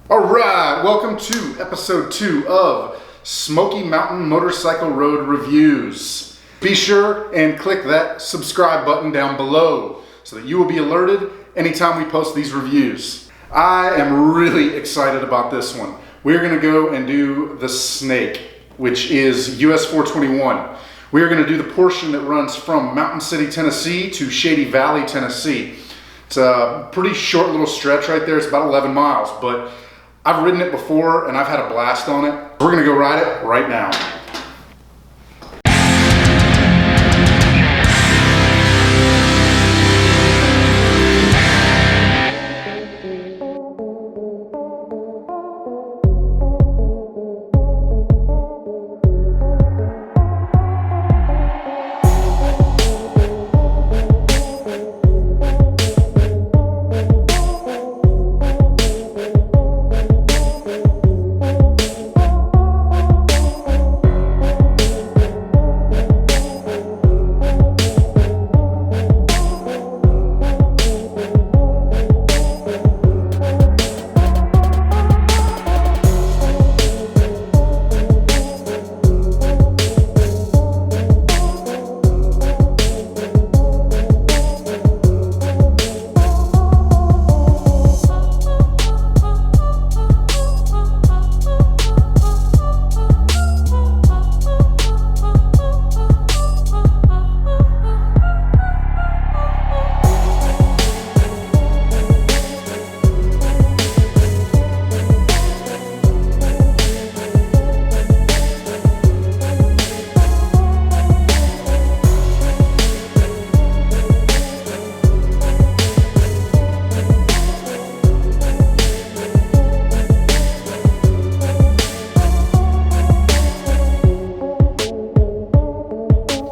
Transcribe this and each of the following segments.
All right, welcome to episode 2 of Smoky Mountain Motorcycle Road Reviews. Be sure and click that subscribe button down below so that you will be alerted anytime we post these reviews. I am really excited about this one. We're gonna go and do the Snake, which is US421. We are gonna do the portion that runs from Mountain City, Tennessee to Shady Valley, Tennessee. It's a pretty short little stretch right there. It's about 11 miles, but I've ridden it before and I've had a blast on it. We're gonna go ride it right now.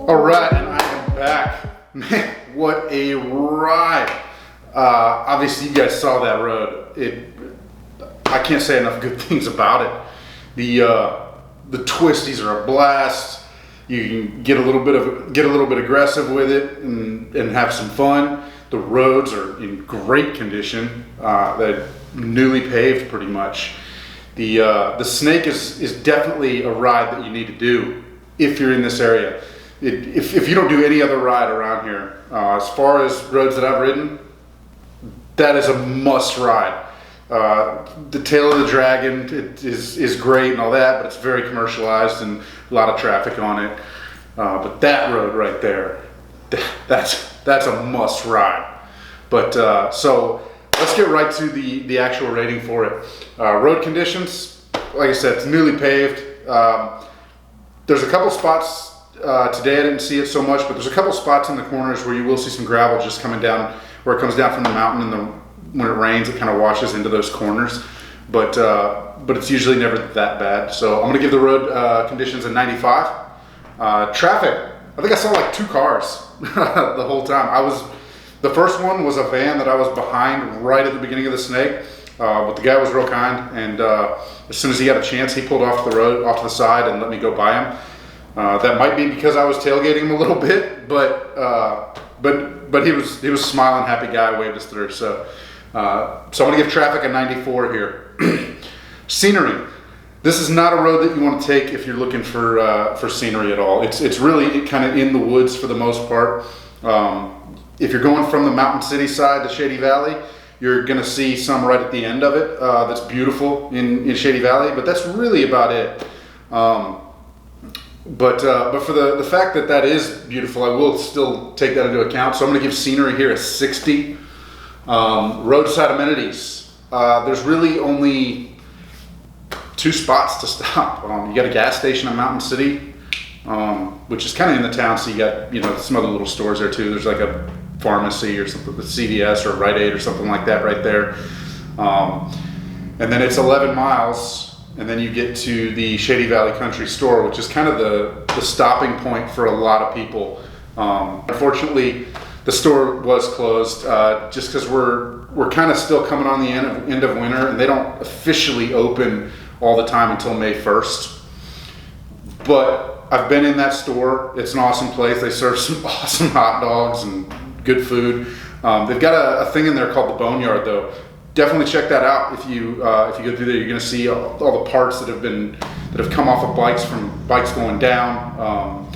All right, and I am back. Man, what a ride. Obviously you guys saw that road. I can't say enough good things about it. The twisties are a blast. You can get a little bit aggressive with it and have some fun. The roads are in great condition. They're newly paved pretty much. The Snake is definitely a ride that you need to do if you're in this area. If you don't do any other ride around here, as far as roads that I've ridden, that is a must ride. The Tail of the Dragon is great and all that, but it's very commercialized and a lot of traffic on it. But that road right there, that's a must ride. But so let's get right to the actual rating for it. Road conditions, like I said, it's newly paved. There's a couple spots. Today I didn't see it so much, but there's a couple spots in the corners where you will see some gravel just coming down, where it comes down from the mountain, and when it rains it kind of washes into those corners, but it's usually never that bad. So I'm going to give the road conditions a 95. Traffic, I think I saw like 2 cars the whole time. The first one was a van that I was behind right at the beginning of the Snake, but the guy was real kind, and as soon as he got a chance he pulled off the road, off to the side, and let me go by him. That might be because I was tailgating him a little bit, but he was smiling, happy guy, waved us through. So I'm gonna give traffic a 94 here. Scenery. This is not a road that you want to take if you're looking for scenery at all. It's really kind of in the woods for the most part. If you're going from the Mountain City side to Shady Valley, you're gonna see some right at the end of it. That's beautiful in Shady Valley, but that's really about it. But for the fact that is beautiful, I will still take that into account. So I'm going to give scenery here a 60. Roadside amenities. There's really only 2 spots to stop. You got a gas station in Mountain City, which is kind of in the town. So you got some other little stores there too. There's like a pharmacy or something, the CVS or Rite Aid or something like that right there. And then it's 11 miles. And then you get to the Shady Valley Country Store, which is kind of the stopping point for a lot of people. Unfortunately, the store was closed just because we're kind of still coming on the end of winter, and they don't officially open all the time until May 1st. But I've been in that store. It's an awesome place. They serve some awesome hot dogs and good food. They've got a thing in there called the Boneyard though. definitely check that out. If you go through there, you're going to see all the parts that have come off of bikes from bikes going down,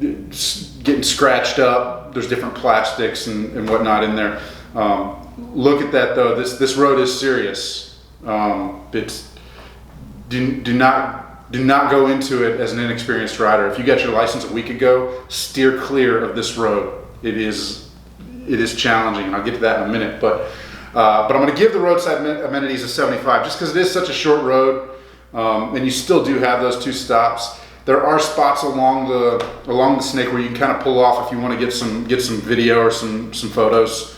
getting scratched up. There's different plastics and whatnot in there. Look at that though. This road is serious. Do not go into it as an inexperienced rider. If you got your license a week ago, steer clear of this road. It is challenging, and I'll get to that in a minute. But I'm going to give the roadside amenities a 75, just because it is such a short road, and you still do have those 2 stops. There are spots along the snake where you can kind of pull off if you want to get some video or some photos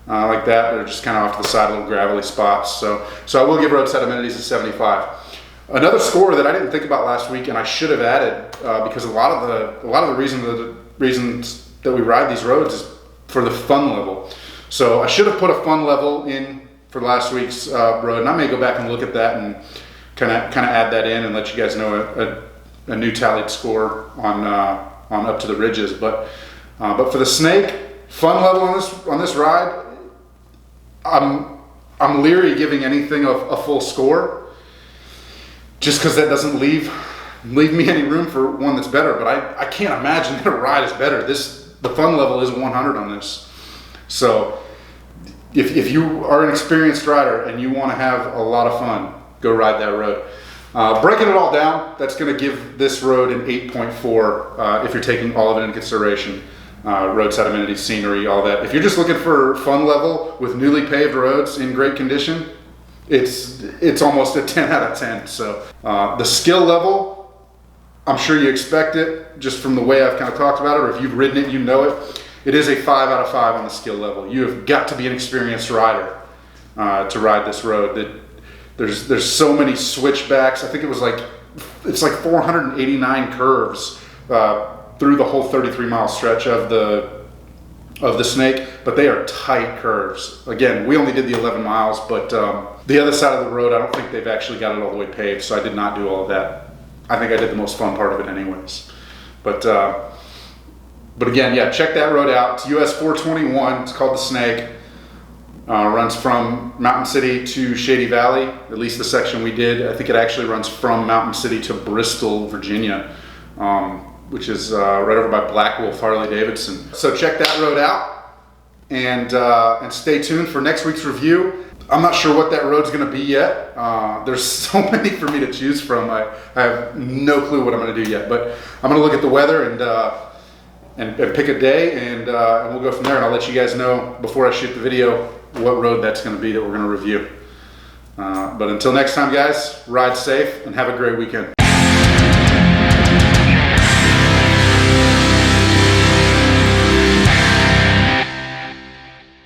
like that. They're just kind of off to the side, little gravelly spots. So I will give roadside amenities a 75. Another score that I didn't think about last week, and I should have added, because a lot of the reasons that we ride these roads is for the fun level. So I should have put a fun level in for last week's road, and I may go back and look at that and kind of add that in and let you guys know a new tallied score on up to the ridges. But for the snake, fun level on this ride, I'm leery giving anything a full score, just because that doesn't leave me any room for one that's better. But I can't imagine that a ride is better. The fun level is 100 on this. So if you are an experienced rider and you want to have a lot of fun, go ride that road. Breaking it all down, that's going to give this road an 8.4 if you're taking all of it into consideration. Roadside amenities, scenery, all that. If you're just looking for fun level with newly paved roads in great condition, it's almost a 10 out of 10. So the skill level, I'm sure you expect it just from the way I've kind of talked about it, or if you've ridden it, you know it. It is a 5 out of 5 on the skill level. You have got to be an experienced rider to ride this road. There's so many switchbacks. I think it's like 489 curves through the whole 33-mile stretch of the snake, but they are tight curves. Again, we only did the 11 miles, but the other side of the road, I don't think they've actually got it all the way paved, so I did not do all of that. I think I did the most fun part of it anyways. But again, yeah, check that road out. It's US421. It's called the Snake. Runs from Mountain City to Shady Valley, at least the section we did. I think it actually runs from Mountain City to Bristol, Virginia, which is right over by Black Wolf Harley Davidson. So check that road out, and stay tuned for next week's review. I'm not sure what that road's going to be yet. There's so many for me to choose from. I have no clue what I'm going to do yet, but I'm going to look at the weather and pick a day, and we'll go from there. And I'll let you guys know before I shoot the video what road that's going to be that we're going to review. But until next time, guys, ride safe and have a great weekend.